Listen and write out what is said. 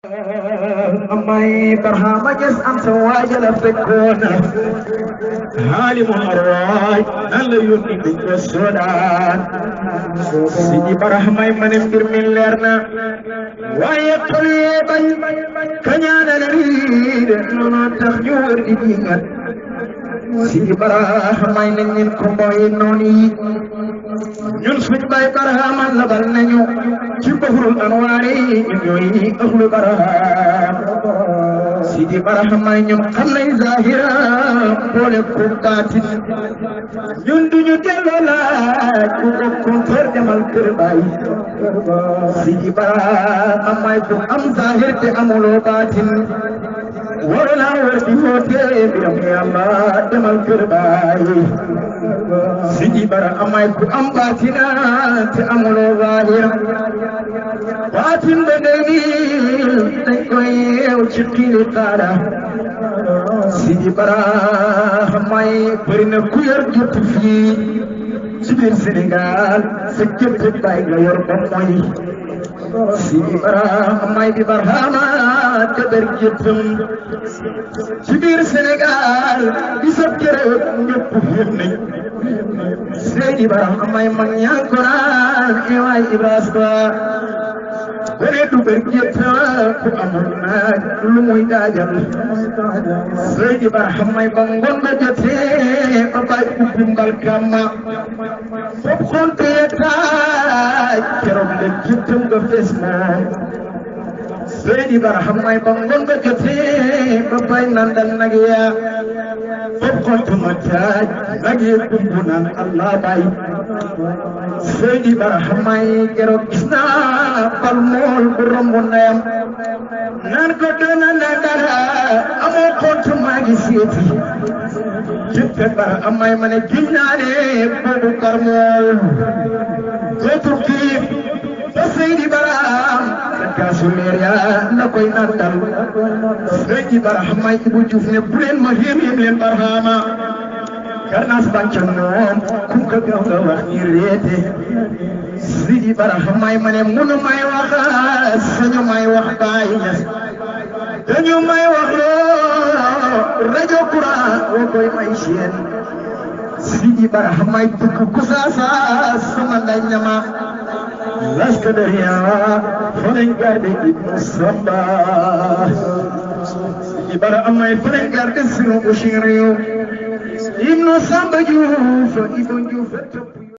أمي برهام جس أمس واجل فكون عالم الأرواح اللي ينتج السودان سيدي برهام من يمدر من لرنا ويقلي كنيان الريد نونا تخجور دينك سيدي برهام من كمبوي نوني ñun suñ bay baraham la bal nañu ci bahrul anwari ñoy ahlu baraham sidi baraham ñun xam nañ zahira boole ko batin ñun duñu delo laaj ku ko kër demal kër bay sidi baraham may ko am zahir te amulo batin wala warti fote biram yalla demal kër bay sidi bara amay ku am batina te amulo zahir batin bedeni tay koy ci kili tara sidi bara amay barina ku yor jot fi ci bir Sénégal sa jëpp bay nga yor ba moy sidi bara amay di barhama te ber jëppam ci bir Sénégal di sa kere ñepp fi nañ Seydi Bara amay mag ñaan Quran ewaay Ibrahima bene du berjeta ku amul naaj lu muy daajal Seydi Bara amay bangon ba jotee ba bay ubbi mbalkama fop xonte taaj keroog le jittam nga fees moom Seydi Bara amay bangon ba jotee ba bay nandal nag ya فبقت متاج نجيب بنان الله باي سيدي برحمي كروكسنا بالمول برمونام نانكوتنا نكارا أمو كنت ماجي سيتي جبت برحمي من جناني بابو كرمول كتوكيف سيدي برام كاسوليريا نكوي ناتال سيدي برحمي إبو جوفني بلين مهيم يملين برهاما كرناس بانشنون كوكا غاوغا وخني ريتي سيدي برحمي مني منو ماي وخا سنو ماي وخ باي دنيو ماي وخلو رجو كورا وكوي ماي شين سيدي برحمي تكو كساسا سمنداي نما Laskadaria, Frengarde Ibn Samba, Ibara Amai Frengarde Sino Bushirio, Ibn Samba Juf, Ibn Juf.